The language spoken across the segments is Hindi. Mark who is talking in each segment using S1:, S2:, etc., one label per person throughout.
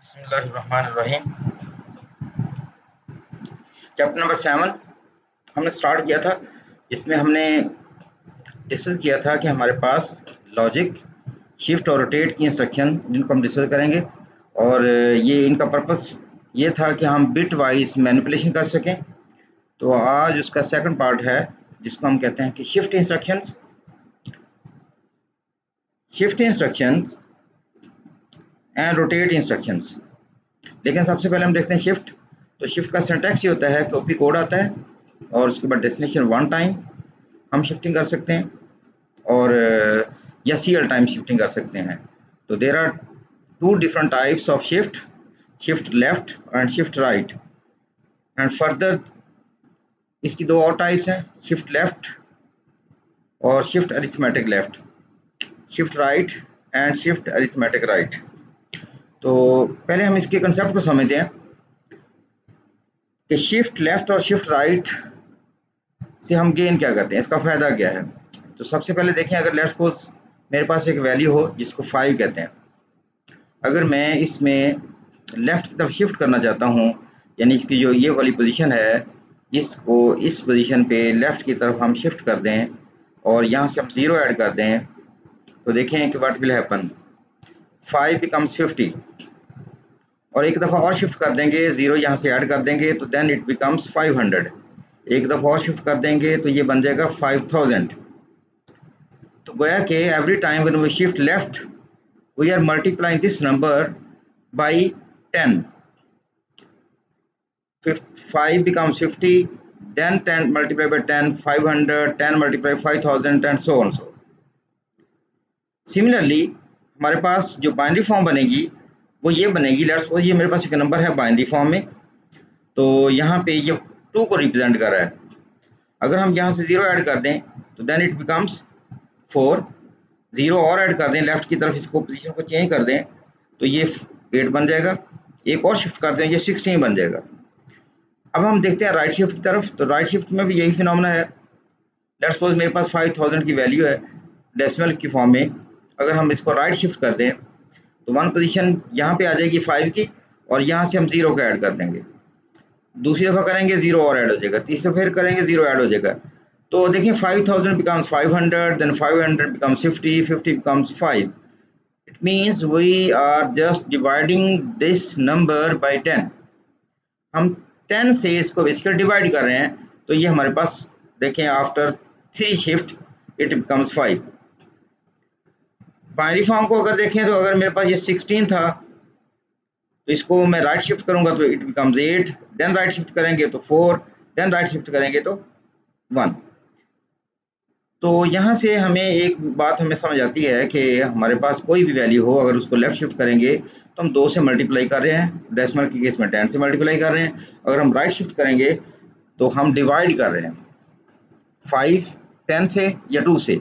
S1: बिस्मिल्लाहिर्रहमानिर्रहीम। चैप्टर नंबर 7 हमने स्टार्ट किया था। इसमें हमने डिस्कस किया था कि हमारे पास लॉजिक, शिफ्ट और रोटेट की इंस्ट्रक्शन जिनको हम डिस्कस करेंगे, और ये इनका पर्पस ये था कि हम बिट वाइज मैनिपुलेशन कर सकें। तो आज उसका सेकंड पार्ट है जिसको हम कहते हैं कि shift instructions and rotate instructions. लेकिन सबसे पहले हम देखते हैं शिफ्ट। तो शिफ्ट का सिंटैक्स ये होता है कि ओपी कोड आता है और उसके बाद डेस्टिनेशन वन टाइम हम शिफ्टिंग कर सकते हैं, और या सीएल टाइम शिफ्टिंग कर सकते हैं। तो there are two different types of shift, shift left and shift right. And further इसकी दो और टाइप्स हैं, शिफ्ट लेफ्ट और shift arithmetic left, shift right and shift arithmetic right. तो पहले हम इसके कंसेप्ट को समझते हैं कि शिफ्ट लेफ्ट और शिफ्ट राइट से हम गेन क्या करते हैं, इसका फ़ायदा क्या है। तो सबसे पहले देखें, अगर लेट्स सपोज मेरे पास एक वैल्यू हो जिसको 5 कहते हैं, अगर मैं इसमें लेफ़्ट की तरफ शिफ्ट करना चाहता हूँ, यानी इसकी जो ये वाली पोजीशन है इसको इस पोजीशन पे लेफ़्ट की तरफ हम शिफ्ट कर दें और यहाँ से हम 0 ऐड कर दें, तो देखें कि व्हाट विल हैपन। 5 बिकम्स 50 और एक दफ़ा और शिफ्ट कर देंगे, 0 यहाँ से ऐड कर देंगे तो देन इट बिकम्स 500। एक दफ़ा और शिफ्ट कर देंगे तो ये बन जाएगा 5000। तो गोया कि every time when we shift left we are multiplying this number by 10। 5 becomes 50, then 10 multiplied by 10 500, 10 multiplied 5000 and so on। Similarly हमारे पास जो बाइनरी फॉर्म बनेगी वो ये बनेगी। लेट्स सपोज ये मेरे पास एक नंबर है बाइनरी फॉर्म में, तो यहाँ पे ये 2 को रिप्रेजेंट कर रहा है। अगर हम यहाँ से 0 ऐड कर दें तो देन इट बिकम्स 4। 0 और ऐड कर दें लेफ्ट की तरफ, इसको पोजीशन को चेंज कर दें तो ये 8 बन जाएगा। एक और शिफ्ट कर दें ये 16 बन जाएगा। अब हम देखते हैं राइट शिफ्ट की तरफ। तो राइट शिफ्ट में भी यही फिनोमेना है। लेट्स सपोज मेरे पास 5000 की वैल्यू है डेसिमल की फॉर्म में, अगर हम इसको राइट शिफ्ट कर दें तो वन पोजीशन यहाँ पे आ जाएगी 5 की और यहाँ से हम 0 का ऐड कर देंगे। दूसरी दफ़ा करेंगे 0 और ऐड हो जाएगा, तीसरी दफ़ा फिर करेंगे 0 ऐड हो जाएगा। तो देखिए 5000 becomes 500, then 500 becomes 50, 50 becomes 5। It means we are just dividing this number by 10। हम 10 से इसको बेसिकली डिवाइड कर रहे हैं, तो ये हमारे पास देखें after 3 shift it becomes 5। Binary form को अगर देखें तो अगर मेरे पास ये 16 था तो इसको मैं राइट शिफ्ट करूंगा तो it becomes 8, then right shift करेंगे तो 4, देन राइट शिफ्ट करेंगे तो 1। तो यहाँ से हमें एक बात हमें समझ आती है कि हमारे पास कोई भी वैल्यू हो, अगर उसको लेफ्ट शिफ्ट करेंगे तो हम 2 से मल्टीप्लाई कर रहे हैं, डेसिमल के केस में 10 से मल्टीप्लाई कर रहे हैं। अगर हम राइट शिफ्ट करेंगे तो हम डिवाइड कर रहे हैं 5 10 से या 2 से।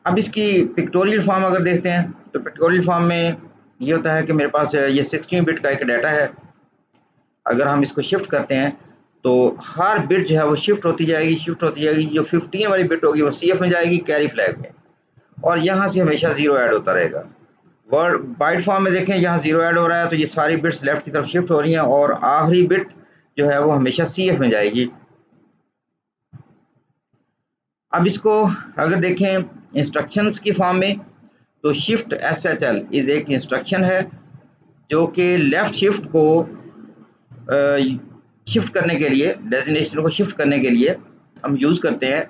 S1: अब इसकी पिक्टोरियल फॉर्म अगर देखते हैं तो पिक्टोरियल फॉर्म में ये होता है कि मेरे पास ये 16 बिट का एक डाटा है। अगर हम इसको शिफ्ट करते हैं तो हर बिट जो है वो शिफ्ट होती जाएगी। जो 15 वाली बिट होगी वो CF में जाएगी, कैरी फ्लैग में, और यहाँ से हमेशा 0 ऐड होता रहेगा। वर्ड बाइट फॉर्म में देखें, यहाँ 0 ऐड हो रहा है तो ये सारी बिट्स लेफ्ट की तरफ शिफ्ट हो रही हैं और आखिरी बिट जो है वो हमेशा CF में जाएगी। अब इसको अगर देखें इंस्ट्रक्शंस की फॉर्म में, तो शिफ्ट SHL इज एक इंस्ट्रक्शन है जो कि लेफ्ट शिफ्ट को शिफ्ट करने के लिए, डेजिग्नेशन को शिफ्ट करने के लिए हम यूज़ करते हैं।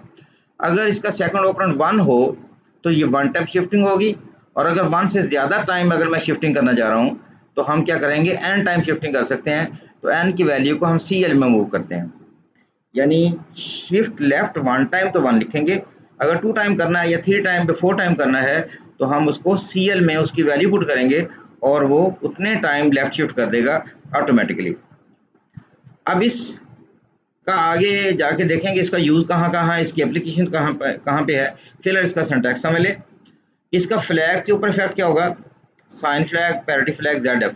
S1: अगर इसका सेकंड ऑपरेंड 1 हो तो ये 1 टाइम शिफ्टिंग होगी, और अगर 1 से ज़्यादा टाइम अगर मैं शिफ्टिंग करना चाह रहा हूँ तो हम क्या करेंगे, n टाइम शिफ्टिंग कर सकते हैं। तो n की वैल्यू को हम CL में मूव करते हैं, यानी शिफ्ट लेफ्ट 1 टाइम तो 1 लिखेंगे, अगर 2 टाइम करना है या 3 टाइम पे 4 टाइम करना है तो हम उसको CL में उसकी वैल्यू पुट करेंगे और वो उतने टाइम लेफ्ट शिफ्ट कर देगा ऑटोमेटिकली। अब इस का आगे जाके देखेंगे इसका यूज़ कहाँ कहाँ है, इसकी एप्लीकेशन कहाँ पे है। फिलहाल इसका सिंटैक्स समझ लें। इसका फ्लैग के ऊपर इफेक्ट क्या होगा, sign flag, parity flag, ZF,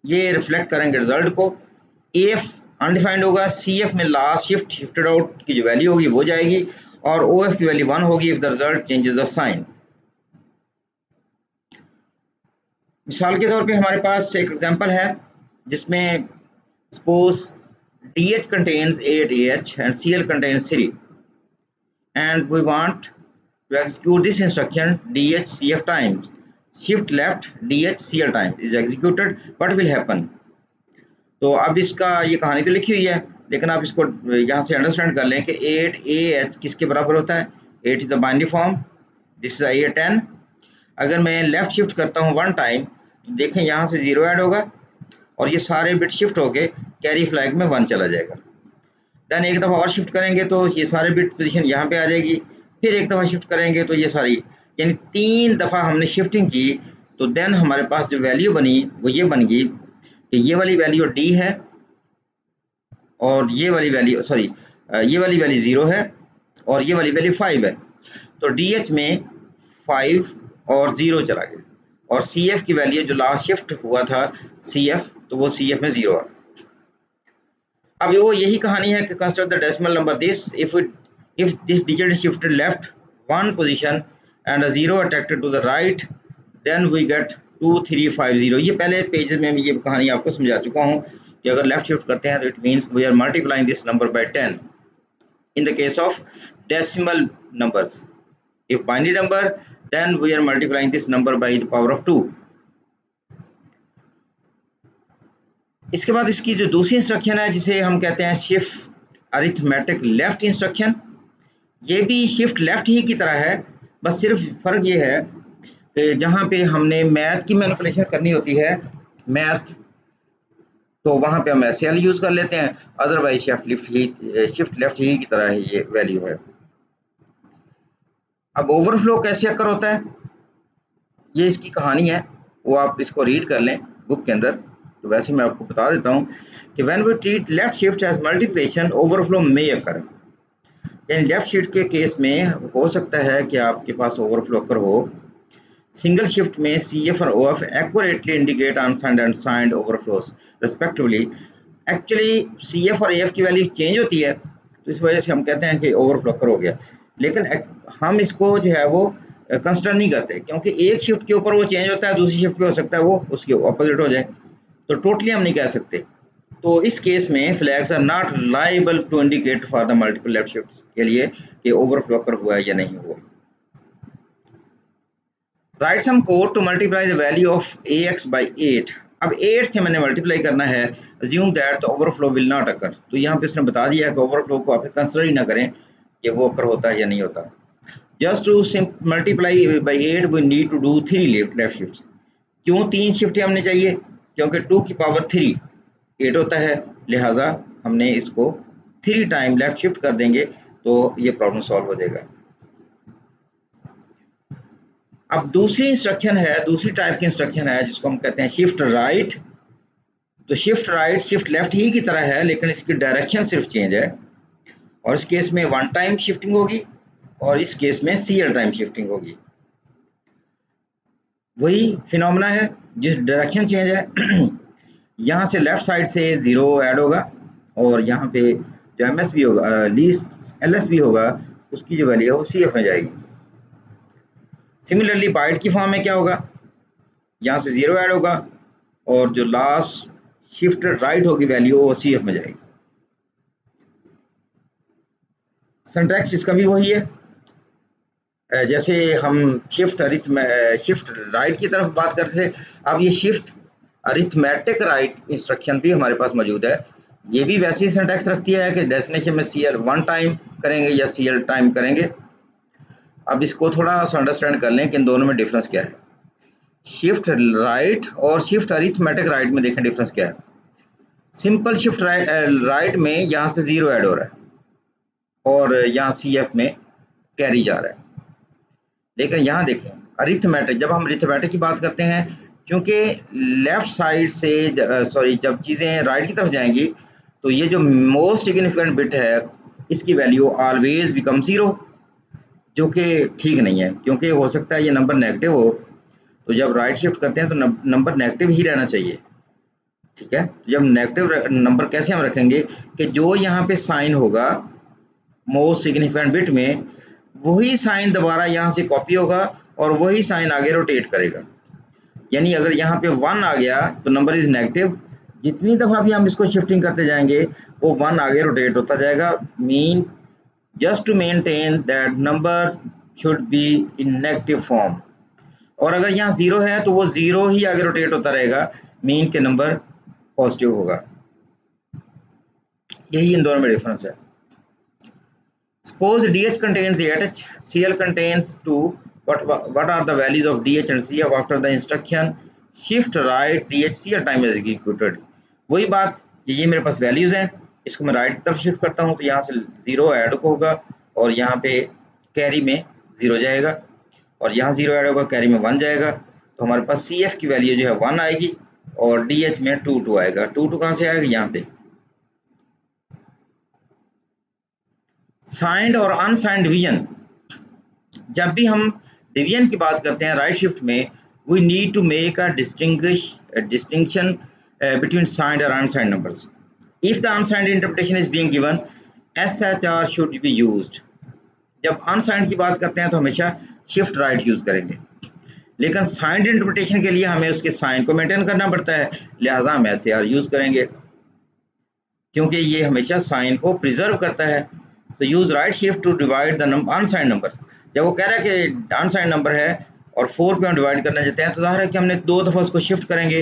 S1: ये रिफ्लेक्ट करेंगे रिजल्ट को। AF अनडिफाइंड होगा, CF में लास्ट शिफ्ट शिफ्टेड आउट की जो वैल्यू होगी वो जाएगी, और OF की वैल्यू 1 होगी if the result changes the sign. मिसाल के तौर पे हमारे पास एक एग्जांपल है जिसमें suppose DH contains 8AH and CL contains 3 and we want to execute this instruction DH-CF times. Shift left DH-CL time is executed. What will happen? तो अब इसका ये कहानी तो लिखी हुई है, लेकिन आप इसको यहाँ से अंडरस्टैंड कर लें कि 8AH किसके बराबर होता है। 8 is a binary form, this is A10। अगर मैं लेफ्ट शिफ्ट करता हूँ 1 टाइम तो देखें यहाँ से 0 ऐड होगा और ये सारे बिट शिफ्ट होके कैरी फ्लैग में 1 चला जाएगा। देन एक दफ़ा और शिफ्ट करेंगे तो ये सारे बिट पोजीशन यहाँ पे आ जाएगी, फिर एक दफ़ा शिफ्ट करेंगे तो ये सारी, यानी 3 दफ़ा हमने शिफ्टिंग की। तो देन हमारे पास जो वैल्यू बनी वो ये बन गई कि ये वाली वैल्यू D है और ये वाली वैल्यू ये वाली वैल्यू 0 है और ये वाली वैल्यू 5 है। तो DH में 5 और 0 चला गया और CF की वैल्यू जो लास्ट शिफ्ट हुआ था CF, तो वो CF में 0 है। अब वो यही कहानी है कि construct the decimal number this if this digit shifted left 1 position and a 0 attracted to the right then we get 2350। ये पहले पेज में ये कहानी आपको समझा चुका हूँ कि अगर लेफ्ट शिफ्ट करते हैं तो it means we are multiplying this number by 10 in the case of decimal numbers. If binary number then we are multiplying this number by the power of 2। इसके बाद इसकी जो दूसरी इंस्ट्रक्शन है जिसे हम कहते हैं शिफ्ट अरिथमेटिक लेफ्ट इंस्ट्रक्शन, ये भी शिफ्ट लेफ्ट ही की तरह है, बस सिर्फ फ़र्क ये है कि जहाँ पे हमने मैथ की मैनिपुलेशन करनी होती है मैथ, तो वहाँ पे हम SL यूज़ कर लेते हैं, अदरवाइज शिफ्ट लेफ्ट ही की तरह ही ये वैल्यू है। अब ओवरफ्लो कैसे अकर होता है, ये इसकी कहानी है, वो आप इसको रीड कर लें बुक के अंदर। तो वैसे मैं आपको बता देता हूँ कि when we treat left shift as multiplication overflow में अकर। यानी लेफ्ट शिफ्ट के केस में हो सकता है कि आपके पास ओवरफ्लो अकर हो। सिंगल शिफ्ट में CF और OF accurately indicate unsigned and signed overflows respectively. Actually CF और AF की वैल्यू चेंज होती है, तो इस वजह से हम कहते हैं कि ओवरफ्लो अकर हो गया, लेकिन हम इसको जो है वो कंसिडर नहीं करते क्योंकि एक शिफ्ट के ऊपर वो चेंज होता है, दूसरी शिफ्ट पे हो सकता है वो उसके ऑपोजिट हो जाए, तो टोटली हम नहीं कह सकते। तो इस केस में flags are not liable to indicate for the multiple left shifts के लिए कि ओवरफ्लो अकर हुआ है या नहीं हुआ। Write some code to multiply the value of AX by 8। अब 8 से मैंने मल्टीप्लाई करना है, assume that the overflow will not occur. तो यहाँ पे इसने बता दिया है कि ओवरफ्लो को आप कंसिडर ही ना करें कि वो अकर होता है या नहीं होता। Just to multiply by 8 we need to do 3 left shifts। क्यों 3 शिफ्टें हमने चाहिए? क्योंकि 2 की पावर 3 8 होता है, लिहाजा हमने इसको 3 टाइम लेफ्ट शिफ्ट कर देंगे तो ये प्रॉब्लम सॉल्व हो जाएगा। अब दूसरी इंस्ट्रक्शन है, दूसरी टाइप की इंस्ट्रक्शन है जिसको हम कहते हैं शिफ्ट राइट। तो शिफ्ट राइट शिफ्ट लेफ्ट ही की तरह है, लेकिन इसकी डायरेक्शन सिर्फ चेंज है और इस केस में 1 टाइम शिफ्टिंग होगी और इस केस में CL टाइम शिफ्टिंग होगी। वही फिनोमेना है, जिस डायरेक्शन चेंज है यहाँ से लेफ्ट साइड से 0 ऐड होगा और यहाँ पे जो MS भी होगा लीस्ट LS भी होगा, उसकी जो वैल्यू है वो CF में जाएगी। सिमिलरली बाइट की फॉर्म में क्या होगा, यहाँ से 0 ऐड होगा और जो लास्ट शिफ्ट राइट होगी वैल्यू वो CF में जाएगी। सिंटैक्स इसका भी वही है, जैसे हम शिफ्ट राइट की तरफ बात करते थे, अब ये शिफ्ट अरिथमेटिक राइट इंस्ट्रक्शन भी हमारे पास मौजूद है। ये भी वैसी सिंटैक्स रखती है कि डेस्टिनेशन में CL 1 टाइम करेंगे या CL टाइम करेंगे। अब इसको थोड़ा सा अंडरस्टैंड कर लें कि इन दोनों में डिफरेंस क्या है। शिफ्ट राइट और शिफ्ट अरिथमेटिक राइट में देखें डिफरेंस क्या है। सिंपल शिफ्ट राइट में यहाँ से 0 ऐड हो रहा है और यहाँ CF में कैरी जा रहा है, लेकिन यहाँ देखें अरिथमेटिक, जब हम अरिथमेटिक की बात करते हैं, क्योंकि लेफ्ट साइड से जब चीज़ें राइट की तरफ जाएंगी तो ये जो मोस्ट सिग्निफिकेंट बिट है इसकी वैल्यू ऑलवेज बिकम 0, जो कि ठीक नहीं है क्योंकि हो सकता है ये नंबर नेगेटिव हो। तो जब राइट शिफ्ट करते हैं तो नंबर नेगेटिव ही रहना चाहिए, ठीक है। जब नेगेटिव नंबर कैसे हम रखेंगे कि जो यहाँ पे साइन होगा मोस्ट सिग्निफिकेंट बिट में, वही साइन दोबारा यहाँ से कॉपी होगा और वही साइन आगे रोटेट करेगा। यानी अगर यहाँ पे 1 आ गया तो नंबर इज नेगेटिव, जितनी दफ़ा भी हम इसको शिफ्टिंग करते जाएंगे वो 1 आगे रोटेट होता जाएगा। Mean just to maintain that number should be in negative form. और अगर यहाँ 0 है तो वो 0 ही आगे रोटेट होता रहेगा, मीन के नंबर पॉजिटिव होगा। यही इन दोनों में डिफरेंस है। Suppose DH contains 8H, Cl contains 2. What are the values of DH and Cl after the instruction shift right DH Cl time is executed? वही बात, ये मेरे पास वैल्यूज हैं, इसको मैं राइट की तरफ शिफ्ट करता हूँ तो यहाँ से 0 ऐड होगा और यहाँ पे कैरी में 0 जाएगा और यहाँ 0 ऐड होगा, कैरी में 1 जाएगा। तो हमारे पास CF की वैल्यू जो है 1 आएगी और DH में 2 आएगा। 2 कहाँ से आएगा? यहाँ पे। साइंड और अनसाइंड डिवीजन, जब भी हम डिवीजन की बात करते हैं राइट शिफ्ट में, we need to make a distinction between signed और unsigned numbers. If the unsigned interpretation is being given, SHR should be used. जब अनसाइंड की बात करते हैं तो हमेशा शिफ्ट राइट यूज करेंगे, लेकिन साइंड इंटरप्रिटेशन के लिए हमें उसके साइन को मेंटेन करना पड़ता है, लिहाजा हम SHR यूज करेंगे क्योंकि ये हमेशा साइन को प्रिजर्व करता है। So use right shift to divide the unsigned number. जब वो कह रहा है कि अनसाइंड नंबर है और 4 पे हम डिवाइड करना चाहते हैं तो ज़ाहिर है कि हमने 2 दफ़ा उसको शिफ्ट करेंगे,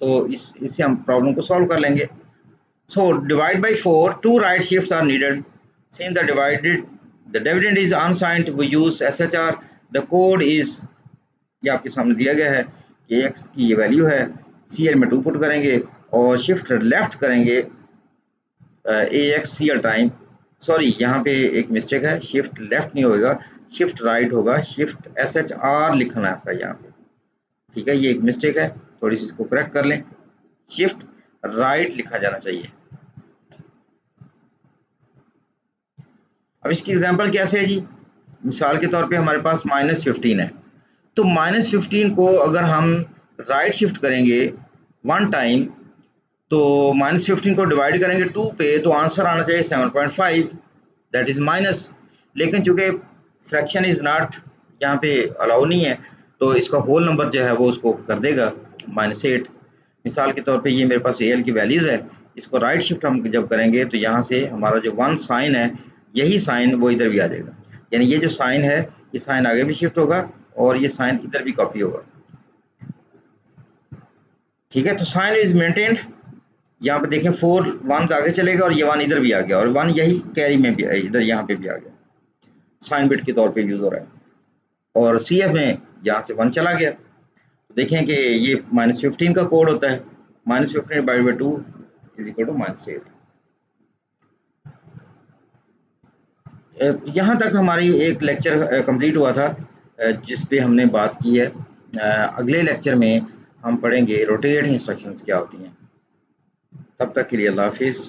S1: तो इससे हम प्रॉब्लम को सॉल्व कर लेंगे। So divide by 4, 2 right shifts are needed. Since the dividend is unsigned, we use SHR। The code is, ये आपके सामने दिया गया है कि x की ये वैल्यू है, CL में 2 पुट करेंगे और शिफ्ट लेफ्ट करेंगे AX CL टाइम। सॉरी, यहाँ पे एक मिस्टेक है, शिफ्ट लेफ्ट नहीं होगा, शिफ्ट राइट होगा, शिफ्ट SHR लिखना है यहाँ पे, ठीक है, ये एक मिस्टेक है, थोड़ी सी इसको करेक्ट कर लें, शिफ्ट राइट लिखा जाना चाहिए। अब इसकी एग्जांपल कैसे है जी? मिसाल के तौर पे हमारे पास -15 है, तो -15 को अगर हम राइट शिफ्ट करेंगे 1 टाइम तो -15 को डिवाइड करेंगे 2 पे तो आंसर आना चाहिए 7.5, दैट इज माइनस। लेकिन चूंकि फ्रैक्शन इज नॉट यहाँ पे अलाउ नहीं है तो इसका होल नंबर जो है वो उसको कर देगा -8। मिसाल के तौर पे ये मेरे पास AL की वैल्यूज़ है, इसको राइट शिफ्ट हम जब करेंगे तो यहाँ से हमारा जो 1 साइन है, यही साइन वो इधर भी आ जाएगा, यानी ये जो साइन है ये साइन आगे भी शिफ्ट होगा और ये साइन इधर भी कॉपी होगा, ठीक है। तो साइन इज मेंटेन्ड। यहाँ पे देखें 4 1 आगे चलेगा और ये 1 इधर भी आ गया और 1 यही कैरी में भी इधर यहाँ पे भी आ गया, साइन बिट के तौर पे यूज हो रहा है। और CF में यहाँ से 1 चला गया, देखें कि ये -15 का कोड होता है, -15/2 इज इक्वल टू -8। यहाँ तक हमारी एक लेक्चर कंप्लीट हुआ था जिस पे हमने बात की है। अगले लेक्चर में हम पढ़ेंगे रोटेट इंस्ट्रक्शंस क्या होती हैं। तब तक के लिए अल्लाह हाफिज़।